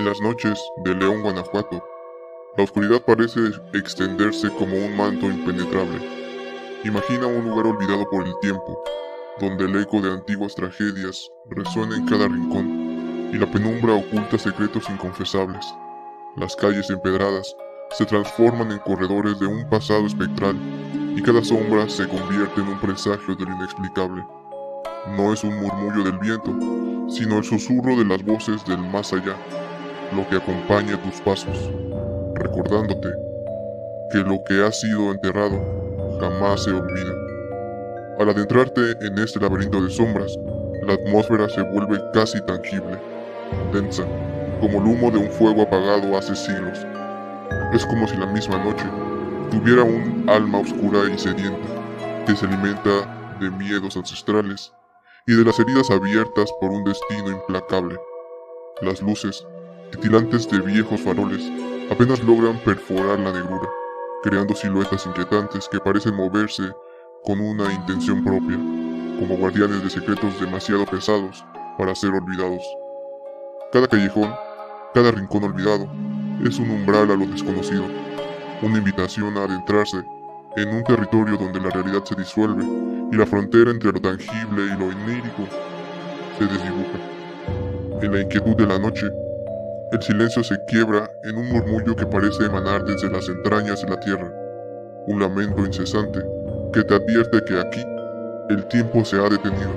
En las noches de León, Guanajuato, la oscuridad parece extenderse como un manto impenetrable. Imagina un lugar olvidado por el tiempo, donde el eco de antiguas tragedias resuena en cada rincón y la penumbra oculta secretos inconfesables. Las calles empedradas se transforman en corredores de un pasado espectral y cada sombra se convierte en un presagio de lo inexplicable. No es un murmullo del viento, sino el susurro de las voces del más allá, lo que acompaña tus pasos, recordándote que lo que ha sido enterrado jamás se olvida. Al adentrarte en este laberinto de sombras, la atmósfera se vuelve casi tangible, densa, como el humo de un fuego apagado hace siglos. Es como si la misma noche tuviera un alma oscura y sedienta, que se alimenta de miedos ancestrales y de las heridas abiertas por un destino implacable. Las luces, titilantes de viejos faroles, apenas logran perforar la negrura, creando siluetas inquietantes que parecen moverse con una intención propia, como guardianes de secretos demasiado pesados para ser olvidados. Cada callejón, cada rincón olvidado, es un umbral a lo desconocido, una invitación a adentrarse en un territorio donde la realidad se disuelve y la frontera entre lo tangible y lo onírico se desdibuja. En la inquietud de la noche, el silencio se quiebra en un murmullo que parece emanar desde las entrañas de la tierra, un lamento incesante que te advierte que aquí el tiempo se ha detenido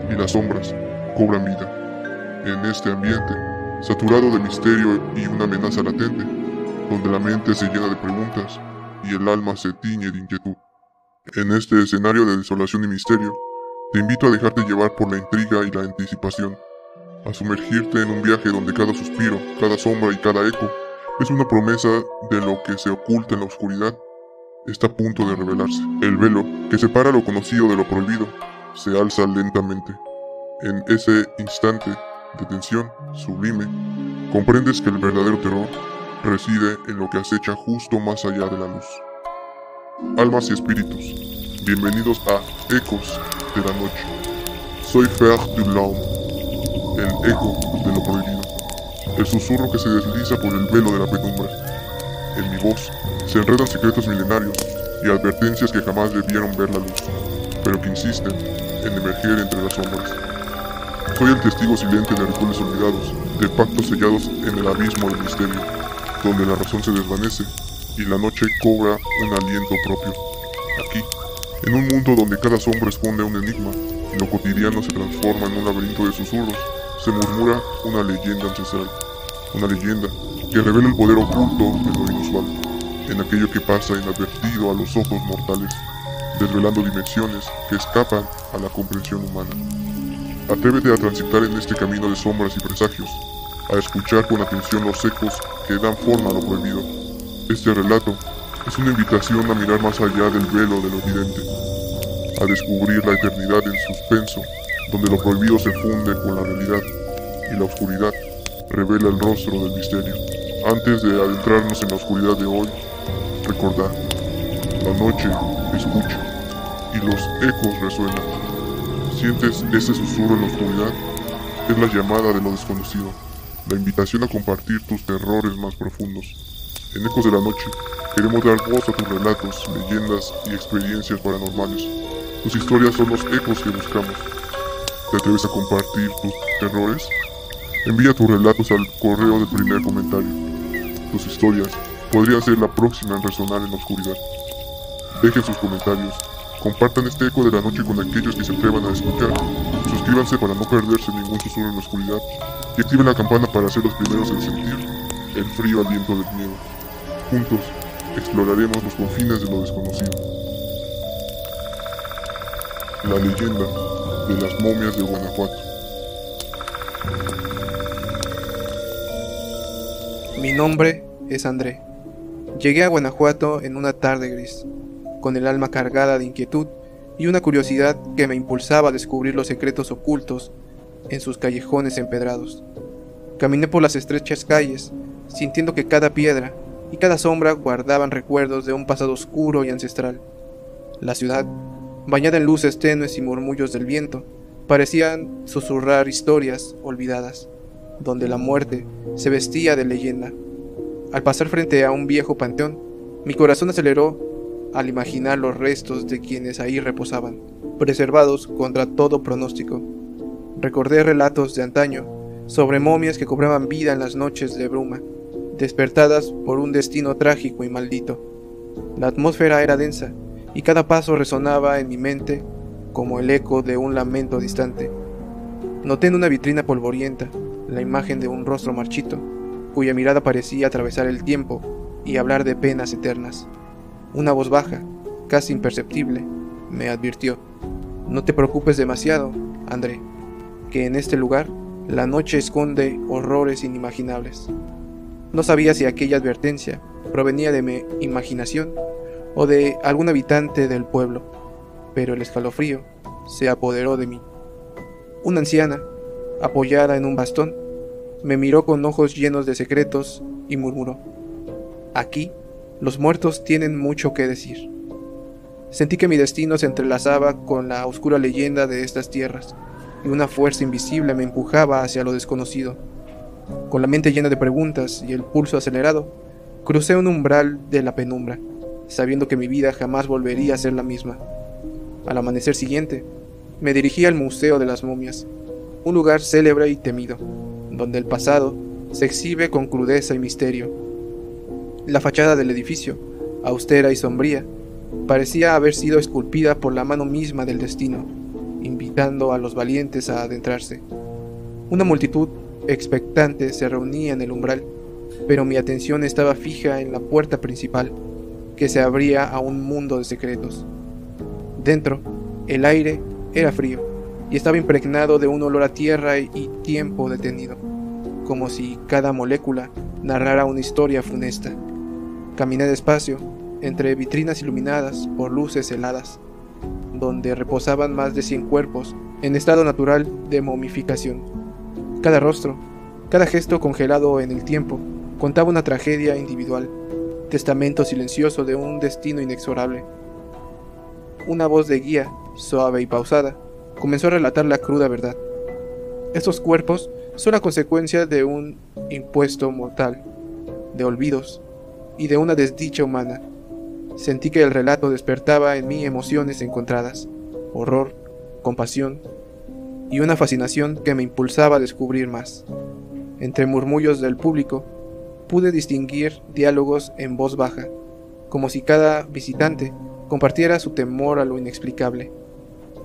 y las sombras cobran vida. En este ambiente, saturado de misterio y una amenaza latente, donde la mente se llena de preguntas y el alma se tiñe de inquietud. En este escenario de desolación y misterio, te invito a dejarte llevar por la intriga y la anticipación, a sumergirte en un viaje donde cada suspiro, cada sombra y cada eco es una promesa de lo que se oculta en la oscuridad está a punto de revelarse. El velo que separa lo conocido de lo prohibido se alza lentamente. En ese instante de tensión sublime, comprendes que el verdadero terror reside en lo que acecha justo más allá de la luz. Almas y espíritus, bienvenidos a Ecos de la Noche. Soy Fer Dulaume, el eco de lo prohibido, el susurro que se desliza por el velo de la penumbra. En mi voz se enredan secretos milenarios y advertencias que jamás debieron ver la luz, pero que insisten en emerger entre las sombras. Soy el testigo silente de rituales olvidados, de pactos sellados en el abismo del misterio, donde la razón se desvanece y la noche cobra un aliento propio. Aquí, en un mundo donde cada sombra esconde un enigma y lo cotidiano se transforma en un laberinto de susurros, se murmura una leyenda ancestral, una leyenda que revela el poder oculto de lo inusual, en aquello que pasa inadvertido a los ojos mortales, desvelando dimensiones que escapan a la comprensión humana. Atrévete a transitar en este camino de sombras y presagios, a escuchar con atención los ecos que dan forma a lo prohibido. Este relato es una invitación a mirar más allá del velo de lo evidente, a descubrir la eternidad en suspenso, donde lo prohibido se funde con la realidad y la oscuridad revela el rostro del misterio. Antes de adentrarnos en la oscuridad de hoy, recordad, la noche escucha y los ecos resuenan. ¿Sientes ese susurro en la oscuridad? Es la llamada de lo desconocido, la invitación a compartir tus terrores más profundos. En Ecos de la Noche, queremos dar voz a tus relatos, leyendas y experiencias paranormales. Tus historias son los ecos que buscamos. ¿Te atreves a compartir tus terrores? Envía tus relatos al correo del primer comentario. Tus historias podrían ser la próxima en resonar en la oscuridad. Dejen sus comentarios, compartan este Eco de la Noche con aquellos que se atrevan a escuchar, suscríbanse para no perderse ningún susurro en la oscuridad y activen la campana para ser los primeros en sentir el frío aliento del miedo. Juntos exploraremos los confines de lo desconocido. La leyenda de las momias de Guanajuato. Mi nombre es André. Llegué a Guanajuato en una tarde gris, con el alma cargada de inquietud y una curiosidad que me impulsaba a descubrir los secretos ocultos en sus callejones empedrados. Caminé por las estrechas calles, sintiendo que cada piedra y cada sombra guardaban recuerdos de un pasado oscuro y ancestral. La ciudad, bañada en luces tenues y murmullos del viento, parecían susurrar historias olvidadas. donde la muerte se vestía de leyenda. Al pasar frente a un viejo panteón, mi corazón aceleró al imaginar los restos de quienes ahí reposaban, preservados contra todo pronóstico. Recordé relatos de antaño sobre momias que cobraban vida en las noches de bruma, despertadas por un destino trágico y maldito. La atmósfera era densa y cada paso resonaba en mi mente como el eco de un lamento distante. Noté en una vitrina polvorienta la imagen de un rostro marchito, cuya mirada parecía atravesar el tiempo y hablar de penas eternas. Una voz baja, casi imperceptible, me advirtió: «No te preocupes demasiado, André, que en este lugar la noche esconde horrores inimaginables». No sabía si aquella advertencia provenía de mi imaginación o de algún habitante del pueblo, pero el escalofrío se apoderó de mí. Una anciana, apoyada en un bastón, me miró con ojos llenos de secretos y murmuró: «Aquí, los muertos tienen mucho que decir». Sentí que mi destino se entrelazaba con la oscura leyenda de estas tierras, y una fuerza invisible me empujaba hacia lo desconocido. Con la mente llena de preguntas y el pulso acelerado, crucé un umbral de la penumbra, sabiendo que mi vida jamás volvería a ser la misma. Al amanecer siguiente, me dirigí al Museo de las Momias, un lugar célebre y temido, donde el pasado se exhibe con crudeza y misterio. La fachada del edificio, austera y sombría, parecía haber sido esculpida por la mano misma del destino, invitando a los valientes a adentrarse. Una multitud expectante se reunía en el umbral, pero mi atención estaba fija en la puerta principal, que se abría a un mundo de secretos. Dentro, el aire era frío y estaba impregnado de un olor a tierra y tiempo detenido, como si cada molécula narrara una historia funesta. Caminé despacio entre vitrinas iluminadas por luces heladas, donde reposaban más de 100 cuerpos en estado natural de momificación. Cada rostro, cada gesto congelado en el tiempo, contaba una tragedia individual, testamento silencioso de un destino inexorable. Una voz de guía, suave y pausada, comenzó a relatar la cruda verdad. Estos cuerpos son la consecuencia de un impuesto mortal, de olvidos y de una desdicha humana. Sentí que el relato despertaba en mí emociones encontradas: horror, compasión y una fascinación que me impulsaba a descubrir más. Entre murmullos del público, pude distinguir diálogos en voz baja, como si cada visitante compartiera su temor a lo inexplicable.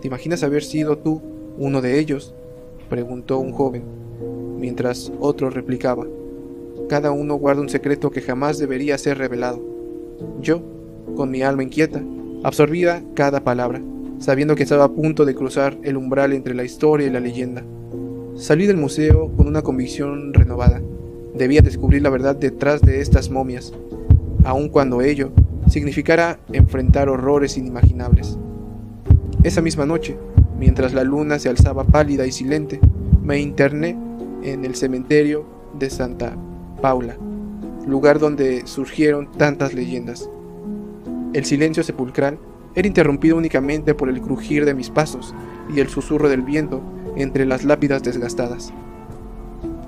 ¿Te imaginas haber sido tú uno de ellos?, preguntó un joven, mientras otro replicaba: «Cada uno guarda un secreto que jamás debería ser revelado». Yo, con mi alma inquieta, absorbía cada palabra, sabiendo que estaba a punto de cruzar el umbral entre la historia y la leyenda. Salí del museo con una convicción renovada. Debía descubrir la verdad detrás de estas momias, aun cuando ello significara enfrentar horrores inimaginables. Esa misma noche, mientras la luna se alzaba pálida y silente, me interné en el cementerio de Santa Paula, lugar donde surgieron tantas leyendas. El silencio sepulcral era interrumpido únicamente por el crujir de mis pasos y el susurro del viento entre las lápidas desgastadas.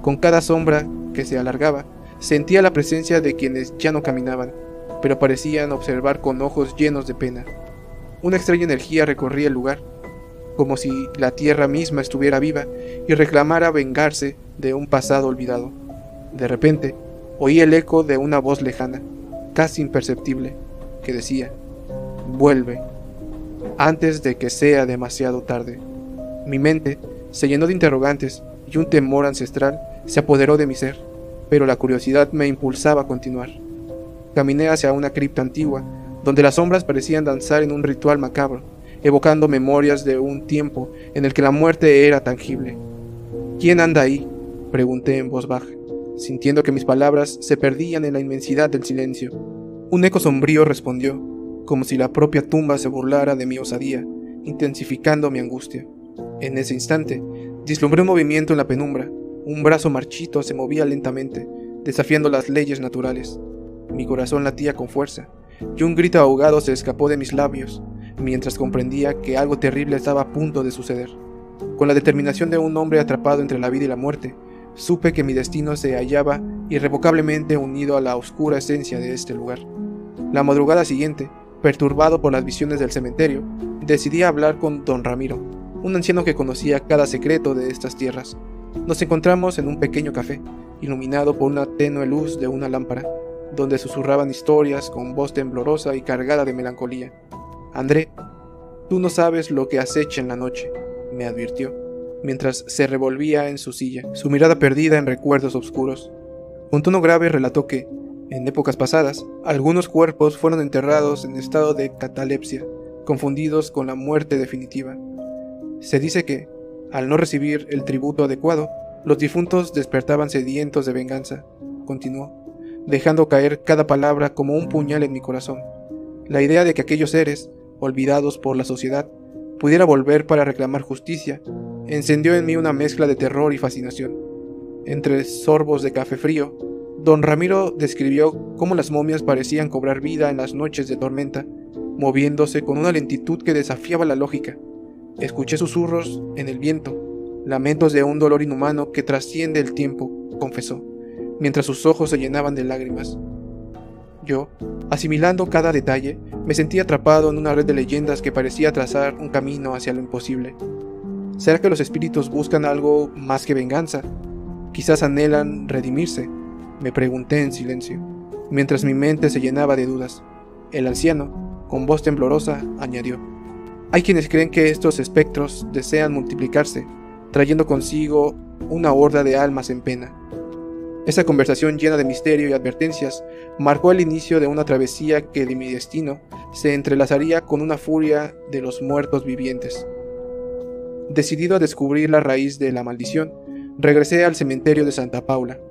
Con cada sombra que se alargaba, sentía la presencia de quienes ya no caminaban, pero parecían observar con ojos llenos de pena. Una extraña energía recorría el lugar, como si la tierra misma estuviera viva y reclamara vengarse de un pasado olvidado. De repente, oí el eco de una voz lejana, casi imperceptible, que decía: «Vuelve, antes de que sea demasiado tarde». Mi mente se llenó de interrogantes y un temor ancestral se apoderó de mi ser, pero la curiosidad me impulsaba a continuar. Caminé hacia una cripta antigua, donde las sombras parecían danzar en un ritual macabro, evocando memorias de un tiempo en el que la muerte era tangible. «¿Quién anda ahí?», pregunté en voz baja, sintiendo que mis palabras se perdían en la inmensidad del silencio. Un eco sombrío respondió, como si la propia tumba se burlara de mi osadía, intensificando mi angustia. En ese instante, vislumbré un movimiento en la penumbra. Un brazo marchito se movía lentamente, desafiando las leyes naturales. Mi corazón latía con fuerza, y un grito ahogado se escapó de mis labios, mientras comprendía que algo terrible estaba a punto de suceder. Con la determinación de un hombre atrapado entre la vida y la muerte, supe que mi destino se hallaba irrevocablemente unido a la oscura esencia de este lugar. La madrugada siguiente, perturbado por las visiones del cementerio, decidí hablar con don Ramiro, un anciano que conocía cada secreto de estas tierras. Nos encontramos en un pequeño café, iluminado por una tenue luz de una lámpara, donde susurraban historias con voz temblorosa y cargada de melancolía. «André, tú no sabes lo que acecha en la noche», me advirtió, mientras se revolvía en su silla, su mirada perdida en recuerdos oscuros. Con tono grave relató que, en épocas pasadas, algunos cuerpos fueron enterrados en estado de catalepsia, confundidos con la muerte definitiva. Se dice que, al no recibir el tributo adecuado, los difuntos despertaban sedientos de venganza, continuó, dejando caer cada palabra como un puñal en mi corazón. La idea de que aquellos seres, olvidados por la sociedad, pudiera volver para reclamar justicia, encendió en mí una mezcla de terror y fascinación. Entre sorbos de café frío, don Ramiro describió cómo las momias parecían cobrar vida en las noches de tormenta, moviéndose con una lentitud que desafiaba la lógica. Escuché susurros en el viento, lamentos de un dolor inhumano que trasciende el tiempo, confesó, mientras sus ojos se llenaban de lágrimas. Yo, asimilando cada detalle, me sentí atrapado en una red de leyendas que parecía trazar un camino hacia lo imposible. ¿Será que los espíritus buscan algo más que venganza? Quizás anhelan redimirse, me pregunté en silencio, mientras mi mente se llenaba de dudas. El anciano, con voz temblorosa, añadió: «Hay quienes creen que estos espectros desean multiplicarse, trayendo consigo una horda de almas en pena». Esa conversación llena de misterio y advertencias marcó el inicio de una travesía que de mi destino se entrelazaría con una furia de los muertos vivientes. Decidido a descubrir la raíz de la maldición, regresé al cementerio de Santa Paula,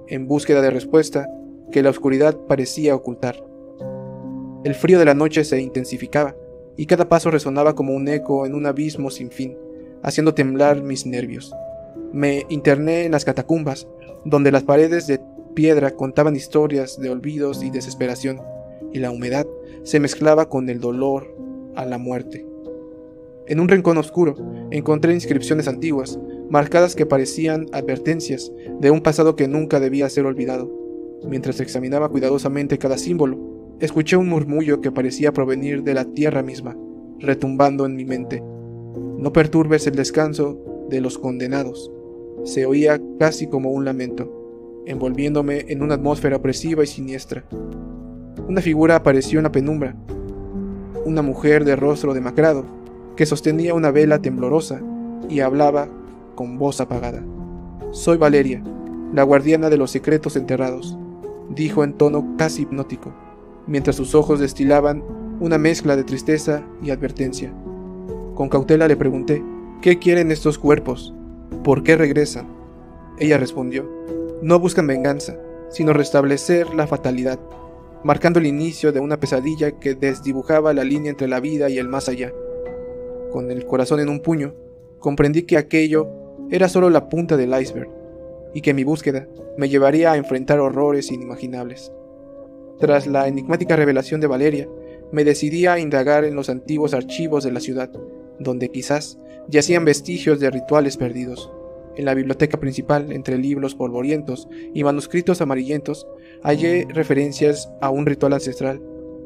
en búsqueda de respuesta que la oscuridad parecía ocultar. El frío de la noche se intensificaba, y cada paso resonaba como un eco en un abismo sin fin, haciendo temblar mis nervios. Me interné en las catacumbas, donde las paredes de piedra contaban historias de olvidos y desesperación, y la humedad se mezclaba con el dolor a la muerte. En un rincón oscuro encontré inscripciones antiguas, marcadas que parecían advertencias de un pasado que nunca debía ser olvidado. Mientras examinaba cuidadosamente cada símbolo, escuché un murmullo que parecía provenir de la tierra misma, retumbando en mi mente. «No perturbes el descanso de los condenados». Se oía casi como un lamento, envolviéndome en una atmósfera opresiva y siniestra. Una figura apareció en la penumbra, una mujer de rostro demacrado, que sostenía una vela temblorosa y hablaba con voz apagada. «Soy Valeria, la guardiana de los secretos enterrados», dijo en tono casi hipnótico, mientras sus ojos destilaban una mezcla de tristeza y advertencia. Con cautela le pregunté: «¿Qué quieren estos cuerpos? ¿Por qué regresan?». Ella respondió: «No buscan venganza, sino restablecer la fatalidad», marcando el inicio de una pesadilla que desdibujaba la línea entre la vida y el más allá. Con el corazón en un puño, comprendí que aquello era solo la punta del iceberg, y que mi búsqueda me llevaría a enfrentar horrores inimaginables. Tras la enigmática revelación de Valeria, me decidí a indagar en los antiguos archivos de la ciudad, donde quizás yacían vestigios de rituales perdidos. En la biblioteca principal, entre libros polvorientos y manuscritos amarillentos, hallé referencias a un ritual ancestral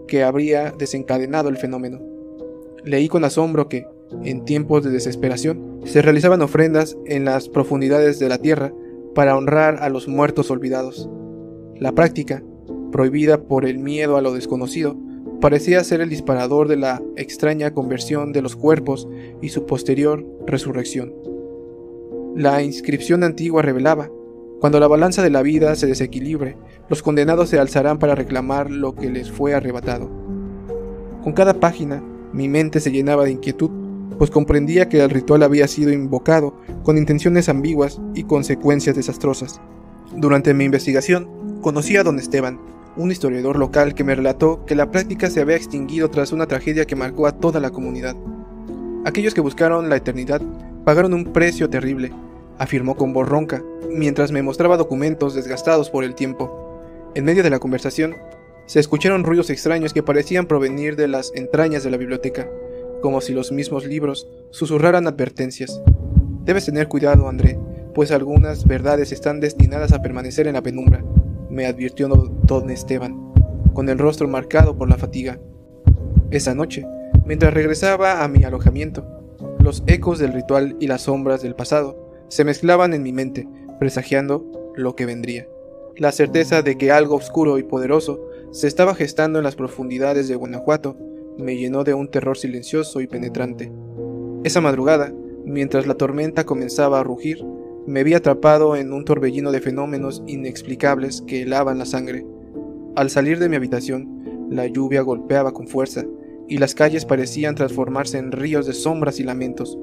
que habría desencadenado el fenómeno. Leí con asombro que, en tiempos de desesperación, se realizaban ofrendas en las profundidades de la tierra para honrar a los muertos olvidados. La práctica, prohibida por el miedo a lo desconocido, parecía ser el disparador de la extraña conversión de los cuerpos y su posterior resurrección. La inscripción antigua revelaba: cuando la balanza de la vida se desequilibre, los condenados se alzarán para reclamar lo que les fue arrebatado. Con cada página, mi mente se llenaba de inquietud, pues comprendía que el ritual había sido invocado con intenciones ambiguas y consecuencias desastrosas. Durante mi investigación, conocí a don Esteban, un historiador local que me relató que la práctica se había extinguido tras una tragedia que marcó a toda la comunidad. Aquellos que buscaron la eternidad pagaron un precio terrible, afirmó con voz ronca, mientras me mostraba documentos desgastados por el tiempo. En medio de la conversación, se escucharon ruidos extraños que parecían provenir de las entrañas de la biblioteca, como si los mismos libros susurraran advertencias. «Debes tener cuidado, André. pues algunas verdades están destinadas a permanecer en la penumbra, me advirtió don Esteban, con el rostro marcado por la fatiga. Esa noche, mientras regresaba a mi alojamiento, los ecos del ritual y las sombras del pasado se mezclaban en mi mente, presagiando lo que vendría. La certeza de que algo oscuro y poderoso se estaba gestando en las profundidades de Guanajuato me llenó de un terror silencioso y penetrante. Esa madrugada, mientras la tormenta comenzaba a rugir, me vi atrapado en un torbellino de fenómenos inexplicables que helaban la sangre. Al salir de mi habitación, la lluvia golpeaba con fuerza, y las calles parecían transformarse en ríos de sombras y lamentos.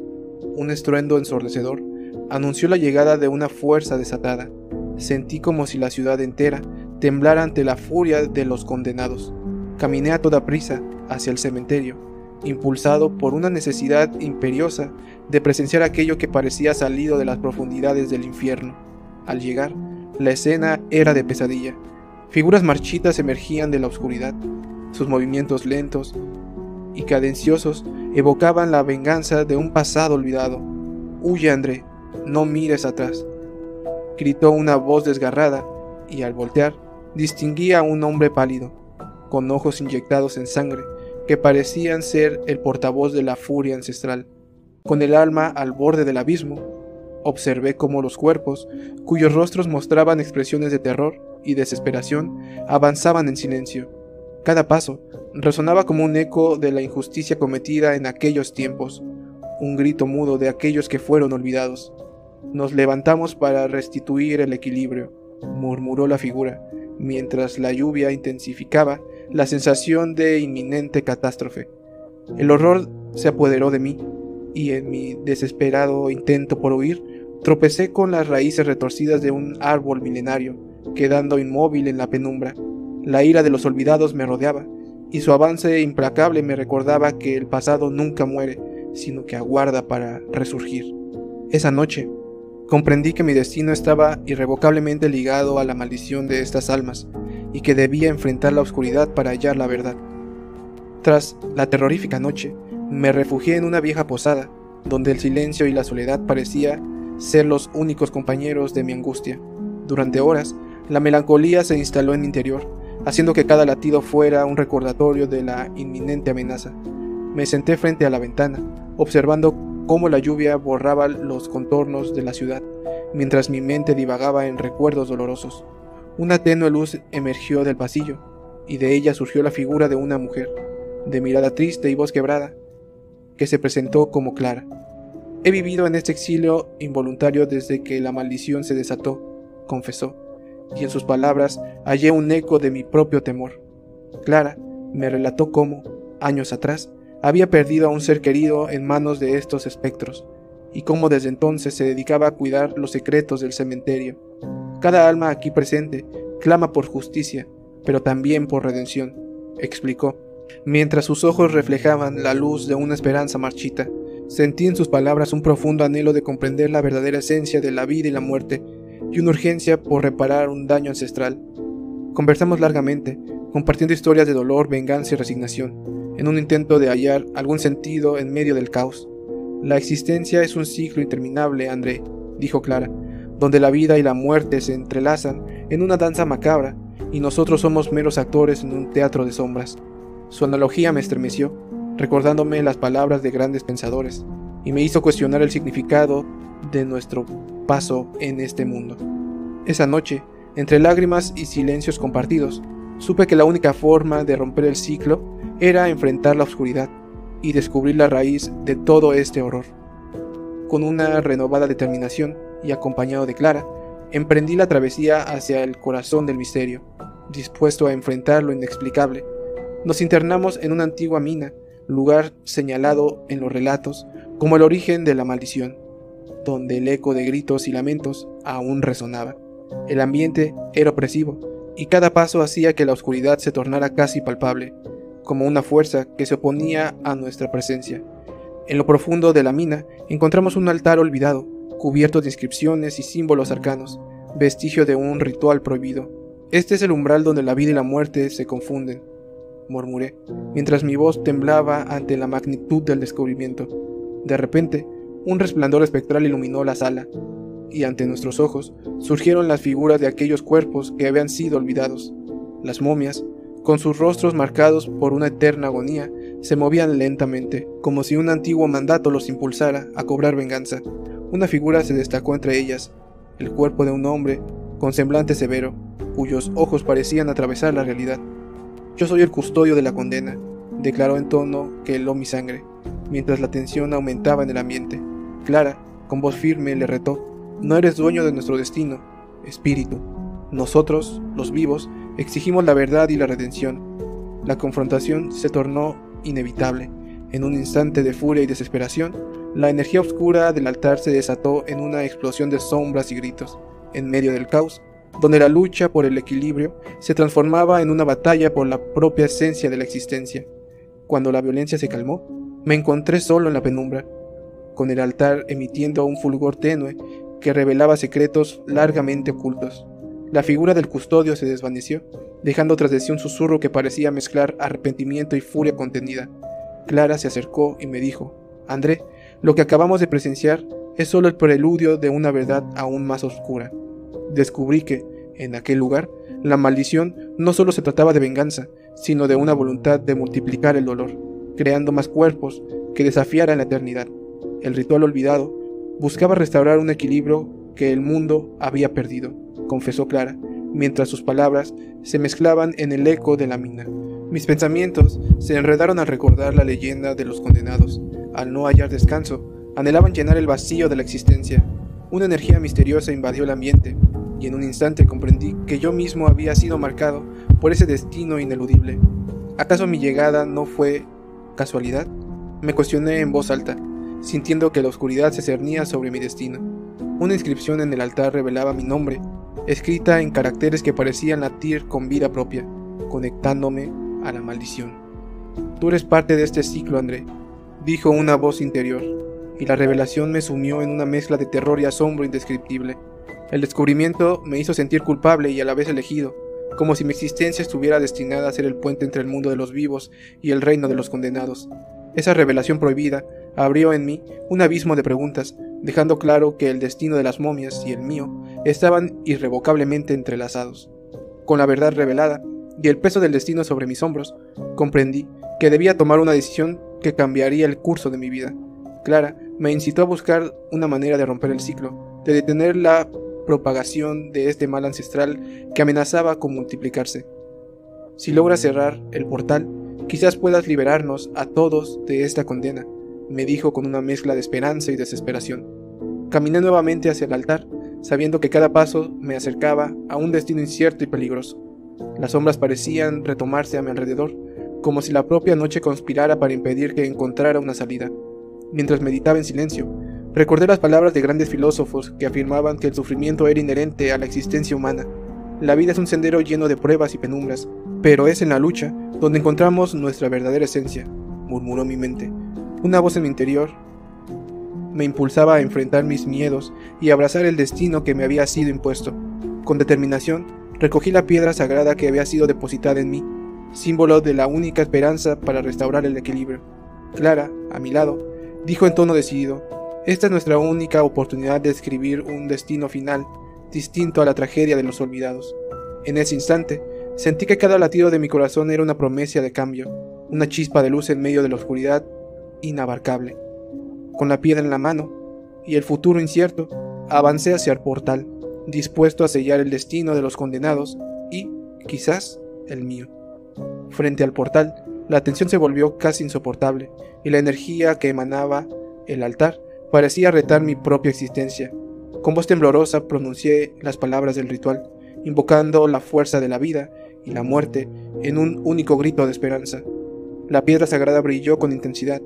Un estruendo ensordecedor anunció la llegada de una fuerza desatada. Sentí como si la ciudad entera temblara ante la furia de los condenados. Caminé a toda prisa hacia el cementerio, impulsado por una necesidad imperiosa de presenciar aquello que parecía salido de las profundidades del infierno. Al llegar, la escena era de pesadilla. Figuras marchitas emergían de la oscuridad. Sus movimientos lentos y cadenciosos evocaban la venganza de un pasado olvidado. «Huye, André, no mires atrás», gritó una voz desgarrada, y al voltear, distinguí a un hombre pálido, con ojos inyectados en sangre, que parecían ser el portavoz de la furia ancestral. Con el alma al borde del abismo, observé cómo los cuerpos, cuyos rostros mostraban expresiones de terror y desesperación, avanzaban en silencio. Cada paso resonaba como un eco de la injusticia cometida en aquellos tiempos, un grito mudo de aquellos que fueron olvidados. «Nos levantamos para restituir el equilibrio», murmuró la figura, mientras la lluvia intensificaba la sensación de inminente catástrofe. El horror se apoderó de mí, y en mi desesperado intento por huir, tropecé con las raíces retorcidas de un árbol milenario, quedando inmóvil en la penumbra. La ira de los olvidados me rodeaba, y su avance implacable me recordaba que el pasado nunca muere, sino que aguarda para resurgir. Esa noche, comprendí que mi destino estaba irrevocablemente ligado a la maldición de estas almas, y que debía enfrentar la oscuridad para hallar la verdad. Tras la terrorífica noche, me refugié en una vieja posada, donde el silencio y la soledad parecía ser los únicos compañeros de mi angustia. Durante horas, la melancolía se instaló en mi interior, haciendo que cada latido fuera un recordatorio de la inminente amenaza. Me senté frente a la ventana, observando cómo la lluvia borraba los contornos de la ciudad, mientras mi mente divagaba en recuerdos dolorosos. Una tenue luz emergió del pasillo, y de ella surgió la figura de una mujer, de mirada triste y voz quebrada, que se presentó como Clara. «He vivido en este exilio involuntario desde que la maldición se desató», confesó, y en sus palabras hallé un eco de mi propio temor. Clara me relató cómo, años atrás, había perdido a un ser querido en manos de estos espectros, y cómo desde entonces se dedicaba a cuidar los secretos del cementerio. «Cada alma aquí presente clama por justicia, pero también por redención», explicó, mientras sus ojos reflejaban la luz de una esperanza marchita. Sentí en sus palabras un profundo anhelo de comprender la verdadera esencia de la vida y la muerte, y una urgencia por reparar un daño ancestral. Conversamos largamente, compartiendo historias de dolor, venganza y resignación, en un intento de hallar algún sentido en medio del caos. «La existencia es un ciclo interminable, André», dijo Clara, «donde la vida y la muerte se entrelazan en una danza macabra, y nosotros somos meros actores en un teatro de sombras». Su analogía me estremeció, recordándome las palabras de grandes pensadores, y me hizo cuestionar el significado de nuestro paso en este mundo. Esa noche, entre lágrimas y silencios compartidos, supe que la única forma de romper el ciclo era enfrentar la oscuridad y descubrir la raíz de todo este horror. Con una renovada determinación y acompañado de Clara, emprendí la travesía hacia el corazón del misterio, dispuesto a enfrentar lo inexplicable. Nos internamos en una antigua mina, lugar señalado en los relatos como el origen de la maldición, donde el eco de gritos y lamentos aún resonaba. El ambiente era opresivo, y cada paso hacía que la oscuridad se tornara casi palpable, como una fuerza que se oponía a nuestra presencia. En lo profundo de la mina encontramos un altar olvidado, cubierto de inscripciones y símbolos arcanos, vestigio de un ritual prohibido. «Este es el umbral donde la vida y la muerte se confunden», murmuré, mientras mi voz temblaba ante la magnitud del descubrimiento. De repente, un resplandor espectral iluminó la sala. y ante nuestros ojos surgieron las figuras de aquellos cuerpos que habían sido olvidados. Las momias, con sus rostros marcados por una eterna agonía, se movían lentamente, como si un antiguo mandato los impulsara a cobrar venganza. Una figura se destacó entre ellas, el cuerpo de un hombre con semblante severo, cuyos ojos parecían atravesar la realidad. «Yo soy el custodio de la condena», declaró en tono que heló mi sangre, mientras la tensión aumentaba en el ambiente. Clara, con voz firme, le retó: «No eres dueño de nuestro destino, espíritu. Nosotros, los vivos, exigimos la verdad y la redención». La confrontación se tornó inevitable. En un instante de furia y desesperación, la energía oscura del altar se desató en una explosión de sombras y gritos. En medio del caos, donde la lucha por el equilibrio se transformaba en una batalla por la propia esencia de la existencia. Cuando la violencia se calmó, me encontré solo en la penumbra, con el altar emitiendo un fulgor tenue que revelaba secretos largamente ocultos. La figura del custodio se desvaneció, dejando tras de sí un susurro que parecía mezclar arrepentimiento y furia contenida. Clara se acercó y me dijo: «André, lo que acabamos de presenciar es solo el preludio de una verdad aún más oscura». Descubrí que, en aquel lugar, la maldición no solo se trataba de venganza, sino de una voluntad de multiplicar el dolor, creando más cuerpos que desafiaran la eternidad. El ritual olvidado buscaba restaurar un equilibrio que el mundo había perdido, confesó Clara, mientras sus palabras se mezclaban en el eco de la mina. Mis pensamientos se enredaron al recordar la leyenda de los condenados. Al no hallar descanso, anhelaban llenar el vacío de la existencia. Una energía misteriosa invadió el ambiente, y en un instante comprendí que yo mismo había sido marcado por ese destino ineludible. ¿Acaso mi llegada no fue casualidad? Me cuestioné en voz alta, sintiendo que la oscuridad se cernía sobre mi destino. Una inscripción en el altar revelaba mi nombre, escrita en caracteres que parecían latir con vida propia, conectándome a la maldición. «Tú eres parte de este ciclo, André», dijo una voz interior, y la revelación me sumió en una mezcla de terror y asombro indescriptible. El descubrimiento me hizo sentir culpable y a la vez elegido, como si mi existencia estuviera destinada a ser el puente entre el mundo de los vivos y el reino de los condenados. Esa revelación prohibida abrió en mí un abismo de preguntas, dejando claro que el destino de las momias y el mío estaban irrevocablemente entrelazados. Con la verdad revelada y el peso del destino sobre mis hombros, comprendí que debía tomar una decisión que cambiaría el curso de mi vida. Clara me incitó a buscar una manera de romper el ciclo, de detener la propagación de este mal ancestral que amenazaba con multiplicarse. «Si logras cerrar el portal, quizás puedas liberarnos a todos de esta condena», me dijo con una mezcla de esperanza y desesperación. Caminé nuevamente hacia el altar, sabiendo que cada paso me acercaba a un destino incierto y peligroso. Las sombras parecían retomarse a mi alrededor, como si la propia noche conspirara para impedir que encontrara una salida. Mientras meditaba en silencio, recordé las palabras de grandes filósofos que afirmaban que el sufrimiento era inherente a la existencia humana. La vida es un sendero lleno de pruebas y penumbras, pero es en la lucha donde encontramos nuestra verdadera esencia, murmuró mi mente. Una voz en mi interior me impulsaba a enfrentar mis miedos y abrazar el destino que me había sido impuesto. Con determinación, recogí la piedra sagrada que había sido depositada en mí, símbolo de la única esperanza para restaurar el equilibrio. Clara, a mi lado, dijo en tono decidido: «Esta es nuestra única oportunidad de escribir un destino final, distinto a la tragedia de los olvidados». En ese instante, sentí que cada latido de mi corazón era una promesa de cambio, una chispa de luz en medio de la oscuridad inabarcable. Con la piedra en la mano y el futuro incierto, avancé hacia el portal, dispuesto a sellar el destino de los condenados y, quizás, el mío. Frente al portal, la tensión se volvió casi insoportable, y la energía que emanaba el altar parecía retar mi propia existencia. Con voz temblorosa pronuncié las palabras del ritual, invocando la fuerza de la vida y la muerte en un único grito de esperanza. La piedra sagrada brilló con intensidad,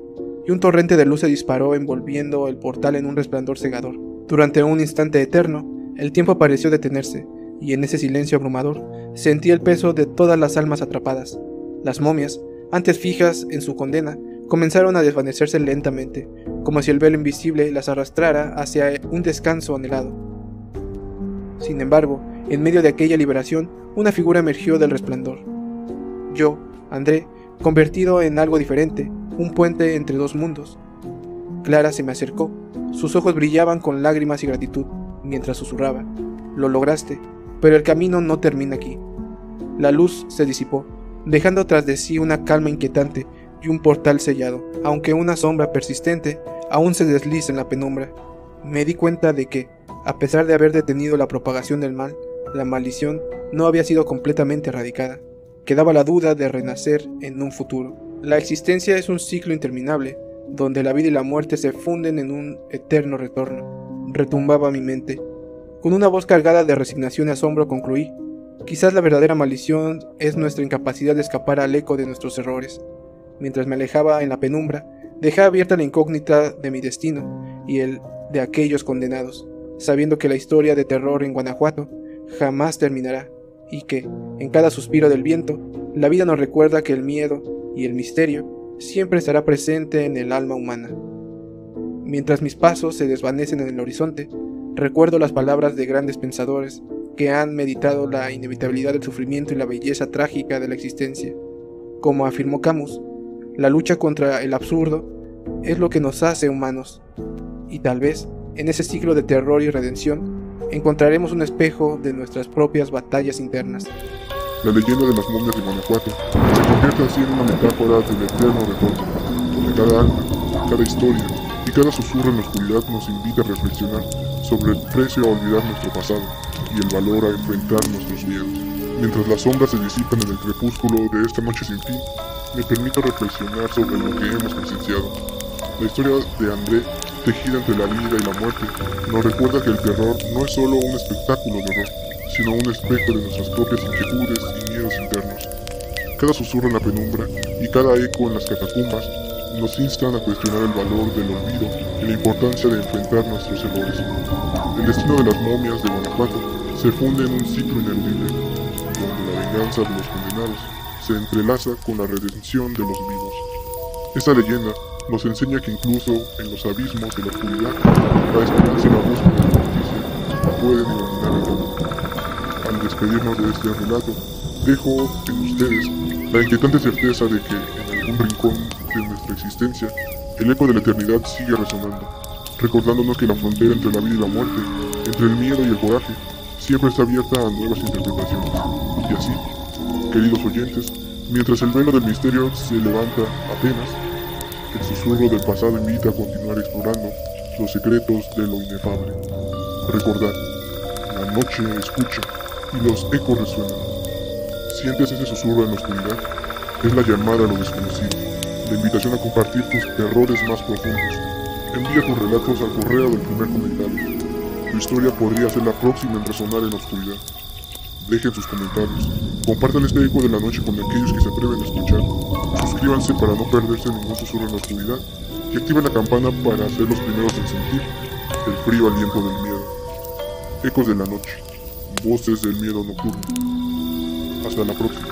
y un torrente de luz se disparó envolviendo el portal en un resplandor cegador. Durante un instante eterno, el tiempo pareció detenerse, y en ese silencio abrumador sentí el peso de todas las almas atrapadas. Las momias, antes fijas en su condena, comenzaron a desvanecerse lentamente, como si el velo invisible las arrastrara hacia un descanso anhelado. Sin embargo, en medio de aquella liberación, una figura emergió del resplandor. Yo, André, convertido en algo diferente, un puente entre dos mundos. Clara se me acercó, sus ojos brillaban con lágrimas y gratitud. mientras susurraba: «Lo lograste, pero el camino no termina aquí». La luz se disipó, dejando tras de sí una calma inquietante y un portal sellado, aunque una sombra persistente aún se desliza en la penumbra. Me di cuenta de que, a pesar de haber detenido la propagación del mal, la maldición no había sido completamente erradicada. Quedaba la duda de renacer en un futuro. La existencia es un ciclo interminable, donde la vida y la muerte se funden en un eterno retorno. Retumbaba mi mente. Con una voz cargada de resignación y asombro concluí: quizás la verdadera maldición es nuestra incapacidad de escapar al eco de nuestros errores. Mientras me alejaba en la penumbra, dejé abierta la incógnita de mi destino y el de aquellos condenados, sabiendo que la historia de terror en Guanajuato jamás terminará, y que, en cada suspiro del viento, la vida nos recuerda que el miedo y el misterio siempre estará presente en el alma humana. Mientras mis pasos se desvanecen en el horizonte, recuerdo las palabras de grandes pensadores que han meditado la inevitabilidad del sufrimiento y la belleza trágica de la existencia. Como afirmó Camus, la lucha contra el absurdo es lo que nos hace humanos, y tal vez, en ese ciclo de terror y redención, encontraremos un espejo de nuestras propias batallas internas. La leyenda de las momias de Guanajuato se convierte así en una metáfora del eterno retorno, donde cada alma, cada historia y cada susurro en la oscuridad nos invita a reflexionar sobre el precio a olvidar nuestro pasado y el valor a enfrentar nuestros miedos. Mientras las sombras se disipan en el crepúsculo de esta noche sin fin, me permito reflexionar sobre lo que hemos presenciado. La historia de André, tejida entre la vida y la muerte, nos recuerda que el terror no es solo un espectáculo de horror, sino un espejo de nuestras propias inquietudes y miedos internos. Cada susurro en la penumbra y cada eco en las catacumbas nos instan a cuestionar el valor del olvido y la importancia de enfrentar nuestros errores. El destino de las momias de Guanajuato se funde en un ciclo ineludible, donde la venganza de los condenados se entrelaza con la redención de los vivos. Esta leyenda nos enseña que incluso en los abismos de la oscuridad, la esperanza y la búsqueda de la justicia pueden iluminar el camino. Al despedirnos de este relato, dejo en ustedes la inquietante certeza de que en algún rincón de nuestra existencia, el eco de la eternidad sigue resonando, recordándonos que la frontera entre la vida y la muerte, entre el miedo y el coraje, siempre está abierta a nuevas interpretaciones. Y así, queridos oyentes, mientras el velo del misterio se levanta apenas, el susurro del pasado invita a continuar explorando los secretos de lo inefable. Recordad, la noche escucha y los ecos resuenan. ¿Sientes ese susurro en la oscuridad? Es la llamada a lo desconocido, la invitación a compartir tus terrores más profundos. Envía tus relatos al correo del primer comentario. Tu historia podría ser la próxima en resonar en la oscuridad. Dejen sus comentarios, compartan este eco de la noche con aquellos que se atreven a escuchar. Suscríbanse para no perderse ningún susurro en la oscuridad y activen la campana para ser los primeros en sentir el frío aliento del miedo. Ecos de la noche, voces del miedo nocturno. Hasta la próxima.